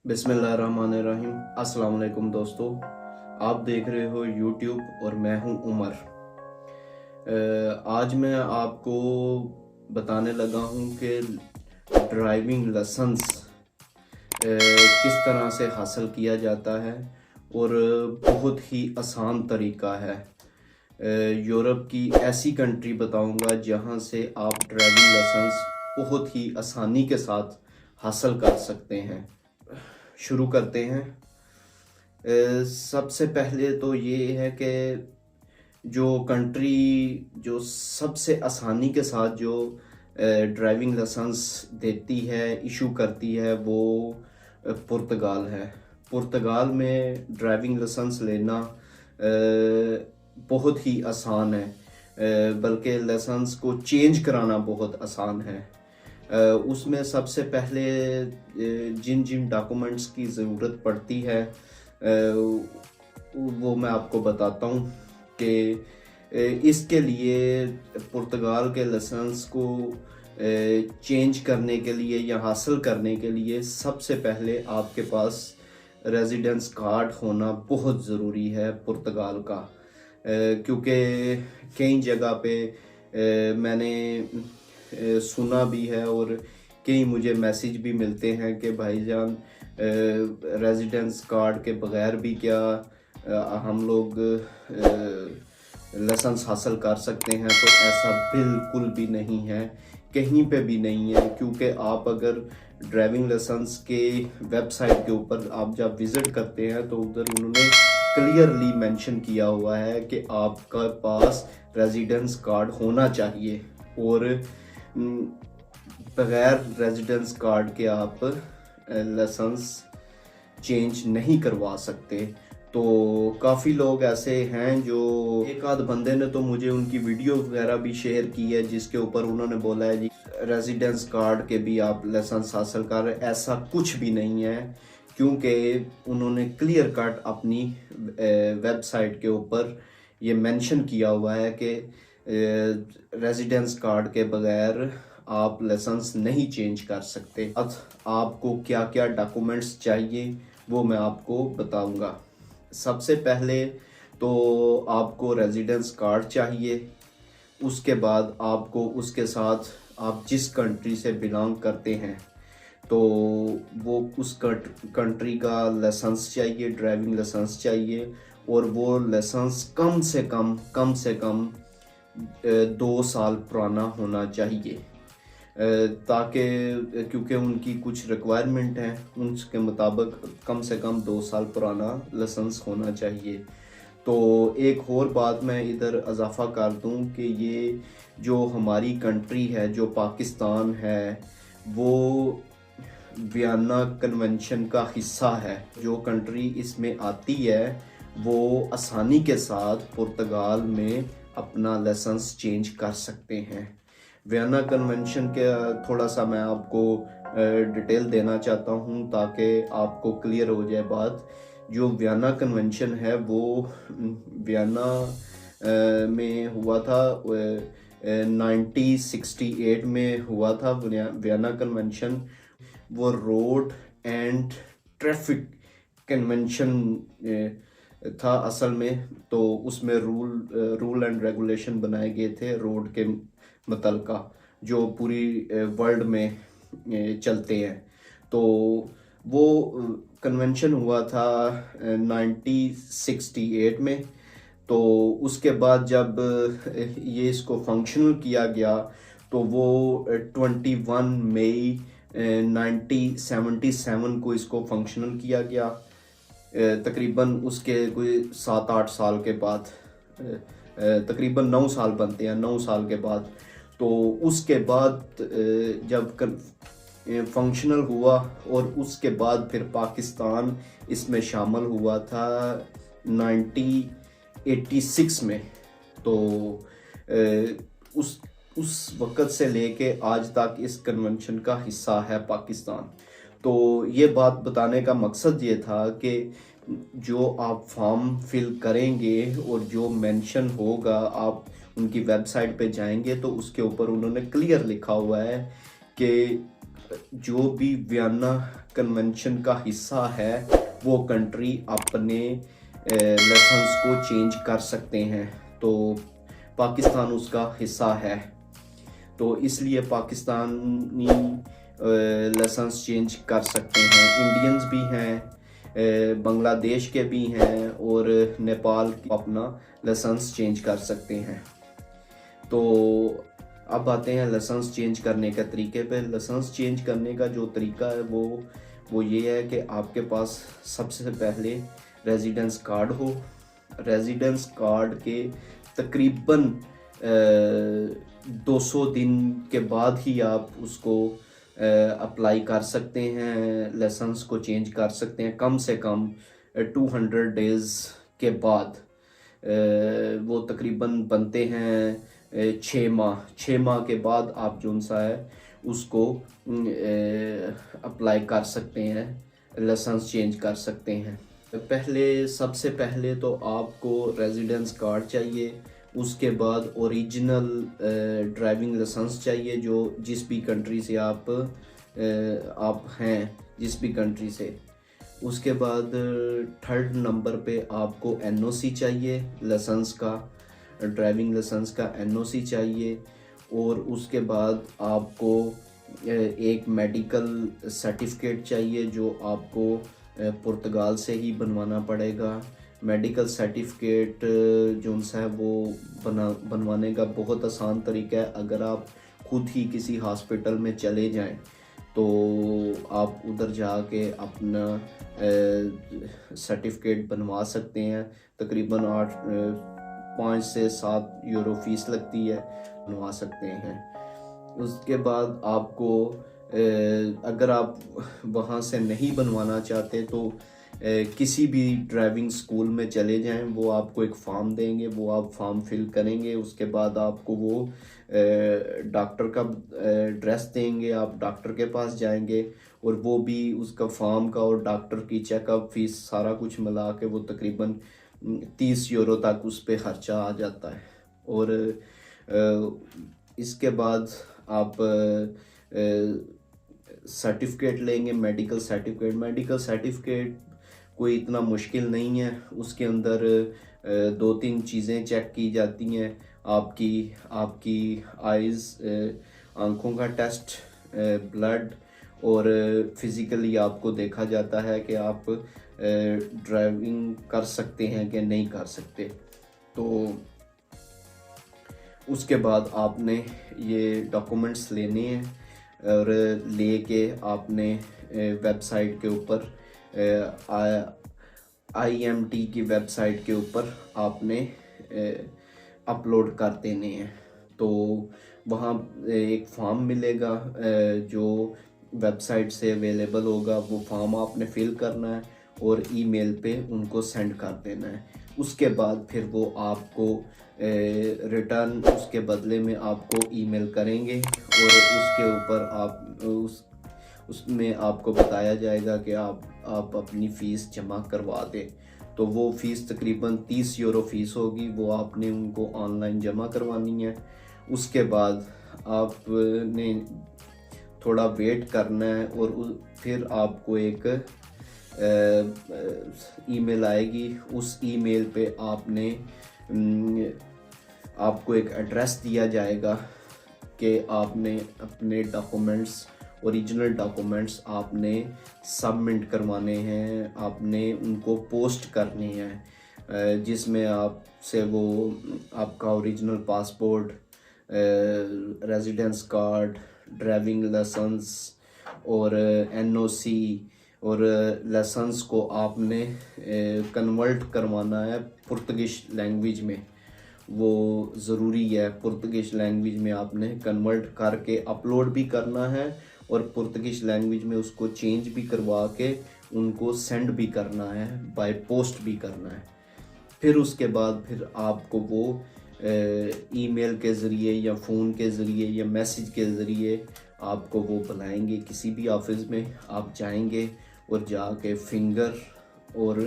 बिस्मिल्लाहिर्रहमानिर्रहीम। अस्सलाम वालेकुम दोस्तों, आप देख रहे हो यूट्यूब और मैं हूं उमर। आज मैं आपको बताने लगा हूं कि ड्राइविंग लाइसेंस किस तरह से हासिल किया जाता है और बहुत ही आसान तरीका है। यूरोप की ऐसी कंट्री बताऊंगा जहां से आप ड्राइविंग लाइसेंस बहुत ही आसानी के साथ हासिल कर सकते हैं। शुरू करते हैं। सबसे पहले तो ये है कि जो कंट्री जो सबसे आसानी के साथ जो ड्राइविंग लाइसेंस देती है, इशू करती है, वो पुर्तगाल है। पुर्तगाल में ड्राइविंग लाइसेंस लेना बहुत ही आसान है, बल्कि लाइसेंस को चेंज कराना बहुत आसान है। उसमें सबसे पहले जिन जिन डॉक्यूमेंट्स की ज़रूरत पड़ती है वो मैं आपको बताता हूँ कि इसके लिए पुर्तगाल के लाइसेंस को चेंज करने के लिए या हासिल करने के लिए सबसे पहले आपके पास रेजिडेंस कार्ड होना बहुत ज़रूरी है पुर्तगाल का। क्योंकि कई जगह पे मैंने सुना भी है और कई मुझे मैसेज भी मिलते हैं कि भाईजान रेजिडेंस कार्ड के बगैर भी क्या हम लोग लाइसेंस हासिल कर सकते हैं। तो ऐसा बिल्कुल भी नहीं है, कहीं पे भी नहीं है। क्योंकि आप अगर ड्राइविंग लाइसेंस के वेबसाइट के ऊपर आप जब विज़िट करते हैं तो उधर उन्होंने क्लियरली मेंशन किया हुआ है कि आपका पास रेजिडेंस कार्ड होना चाहिए और बगैर रेजिडेंस कार्ड के आप लाइसेंस चेंज नहीं करवा सकते। तो काफ़ी लोग ऐसे हैं, जो एक आध बंदे ने तो मुझे उनकी वीडियो वगैरह भी शेयर की है जिसके ऊपर उन्होंने बोला है जी रेजिडेंस कार्ड के भी आप लाइसेंस हासिल कर रहे। ऐसा कुछ भी नहीं है, क्योंकि उन्होंने क्लियर कट अपनी वेबसाइट के ऊपर ये मेंशन किया हुआ है कि रेजिडेंस कार्ड के बगैर आप लाइसेंस नहीं चेंज कर सकते। अब आपको क्या क्या डॉक्यूमेंट्स चाहिए वो मैं आपको बताऊंगा। सबसे पहले तो आपको रेजिडेंस कार्ड चाहिए। उसके बाद आपको उसके साथ आप जिस कंट्री से बिलोंग करते हैं तो वो उस कंट्री का लाइसेंस चाहिए, ड्राइविंग लाइसेंस चाहिए। और वो लाइसेंस कम से कम 2 साल पुराना होना चाहिए, ताकि क्योंकि उनकी कुछ रिक्वायरमेंट है, उसके मुताबिक कम से कम 2 साल पुराना लाइसेंस होना चाहिए। तो एक और बात मैं इधर इजाफा कर दूं कि ये जो हमारी कंट्री है, जो पाकिस्तान है, वो वियना कन्वेंशन का हिस्सा है। जो कंट्री इसमें आती है वो आसानी के साथ पुर्तगाल में अपना लाइसेंस चेंज कर सकते हैं। वियना कन्वेंशन के थोड़ा सा मैं आपको डिटेल देना चाहता हूं ताकि आपको क्लियर हो जाए बात। जो वियना कन्वेंशन है वो वियना में हुआ था, 1968 में हुआ था वियना कन्वेंशन। वो रोड एंड ट्रैफिक कन्वेंशन था असल में। तो उसमें रूल एंड रेगुलेशन बनाए गए थे रोड के मुतलका, जो पूरी वर्ल्ड में चलते हैं। तो वो कन्वेंशन हुआ था 1968 में। तो उसके बाद जब ये इसको फंक्शनल किया गया तो वो 21 मई 1977 को इसको फंक्शनल किया गया। तकरीबन उसके कोई 7-8 साल के बाद, तकरीबन 9 साल बनते हैं, 9 साल के बाद। तो उसके बाद जब फंक्शनल हुआ और उसके बाद फिर पाकिस्तान इसमें शामिल हुआ था 1986 में। तो उस वक़्त से लेके आज तक इस कन्वेंशन का हिस्सा है पाकिस्तान। तो ये बात बताने का मकसद ये था कि जो आप फॉर्म फिल करेंगे और जो मेंशन होगा, आप उनकी वेबसाइट पे जाएंगे तो उसके ऊपर उन्होंने क्लियर लिखा हुआ है कि जो भी वियना कन्वेंशन का हिस्सा है वो कंट्री अपने लाइसेंस को चेंज कर सकते हैं। तो पाकिस्तान उसका हिस्सा है, तो इसलिए पाकिस्तानी लाइसेंस चेंज कर सकते हैं। इंडियंस भी हैं, बांग्लादेश के भी हैं और नेपाल अपना लाइसेंस चेंज कर सकते हैं। तो अब आते हैं लाइसेंस चेंज करने के तरीके पे। लाइसेंस चेंज करने का जो तरीका है वो ये है कि आपके पास सबसे पहले रेजिडेंस कार्ड हो। रेजिडेंस कार्ड के तकरीबन 200 दिन के बाद ही आप उसको अप्लाई कर सकते हैं, लाइसेंस को चेंज कर सकते हैं। कम से कम 200 डेज़ के बाद वो तकरीबन बनते हैं 6 माह के बाद आप जो सा है उसको अप्लाई कर सकते हैं, लाइसेंस चेंज कर सकते हैं। सबसे पहले तो आपको रेजिडेंस कार्ड चाहिए, उसके बाद ओरिजिनल ड्राइविंग लाइसेंस चाहिए जो जिस भी कंट्री से आप हैं, जिस भी कंट्री से। उसके बाद थर्ड नंबर पे आपको एनओसी चाहिए, लाइसेंस का, ड्राइविंग लाइसेंस का एनओसी चाहिए। और उसके बाद आपको एक मेडिकल सर्टिफिकेट चाहिए जो आपको पुर्तगाल से ही बनवाना पड़ेगा। मेडिकल सर्टिफिकेट जो सा है वो बनवाने का बहुत आसान तरीका है। अगर आप खुद ही किसी हॉस्पिटल में चले जाएं तो आप उधर जाके अपना सर्टिफिकेट बनवा सकते हैं। तकरीबन 5 से 7 यूरो फीस लगती है, बनवा सकते हैं। उसके बाद आपको अगर आप वहाँ से नहीं बनवाना चाहते तो किसी भी ड्राइविंग स्कूल में चले जाएं, वो आपको एक फॉर्म देंगे, वो आप फॉर्म फिल करेंगे। उसके बाद आपको वो डॉक्टर का एड्रेस देंगे, आप डॉक्टर के पास जाएंगे और वो भी उसका फॉर्म का और डॉक्टर की चेकअप फीस सारा कुछ मिला के वो तकरीबन 30 यूरो तक उस पर खर्चा आ जाता है। और इसके बाद आप सर्टिफिकेट लेंगे, मेडिकल सर्टिफिकेट कोई इतना मुश्किल नहीं है। उसके अंदर 2-3 चीज़ें चेक की जाती हैं, आपकी आइज़, आँखों का टेस्ट, ब्लड, और फिज़िकली आपको देखा जाता है कि आप ड्राइविंग कर सकते हैं कि नहीं कर सकते। तो उसके बाद आपने ये डॉक्यूमेंट्स लेने हैं और लेके आपने वेबसाइट के ऊपर IMT की वेबसाइट के ऊपर आपने अपलोड कर देने हैं। तो वहाँ एक फॉर्म मिलेगा जो वेबसाइट से अवेलेबल होगा, वो फॉर्म आपने फिल करना है और ईमेल पे उनको सेंड कर देना है। उसके बाद फिर वो आपको रिटर्न उसके बदले में आपको ईमेल करेंगे और उसके ऊपर उसमें आपको बताया जाएगा कि आप अपनी फ़ीस जमा करवा दें। तो वो फ़ीस तकरीबन 30 यूरो फ़ीस होगी, वो आपने उनको ऑनलाइन जमा करवानी है। उसके बाद आपने थोड़ा वेट करना है और फिर आपको एक ईमेल आएगी। उस ईमेल पे आपको एक एड्रेस दिया जाएगा कि आपने अपने डॉक्यूमेंट्स, ओरिजिनल डॉक्यूमेंट्स आपने सबमिट करवाने हैं, आपने उनको पोस्ट करने हैं, जिसमें आपसे वो आपका original passport, residence card, driving licence और NOC और लाइसेंस को आपने कन्वर्ट करवाना है पुर्तगाली लैंग्वेज में। वो ज़रूरी है, पुर्तगाली लैंग्वेज में आपने कन्वर्ट करके अपलोड भी करना है और पुर्तगाली लैंग्वेज में उसको चेंज भी करवा के उनको सेंड भी करना है, बाय पोस्ट भी करना है। फिर उसके बाद फिर आपको वो ईमेल के ज़रिए या फ़ोन के ज़रिए या मैसेज के ज़रिए आपको वो बुलाएंगे। किसी भी ऑफिस में आप जाएंगे और जाके फिंगर और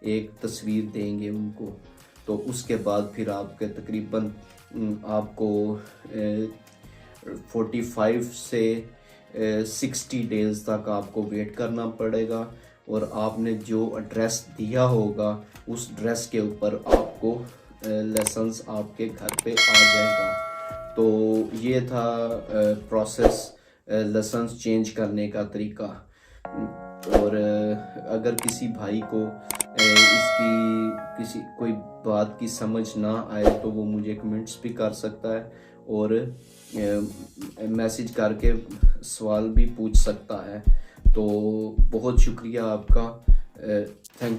एक तस्वीर देंगे उनको। तो उसके बाद फिर आपके तकरीबन आपको 45 से 60 डेज़ तक आपको वेट करना पड़ेगा और आपने जो एड्रेस दिया होगा उस एड्रेस के ऊपर आपको लाइसेंस आपके घर पे आ जाएगा। तो ये था प्रोसेस लाइसेंस चेंज करने का तरीका। और अगर किसी भाई को इसकी किसी कोई बात की समझ ना आए तो वो मुझे कमेंट्स भी कर सकता है और मैसेज करके सवाल भी पूछ सकता है। तो बहुत शुक्रिया आपका। थैंक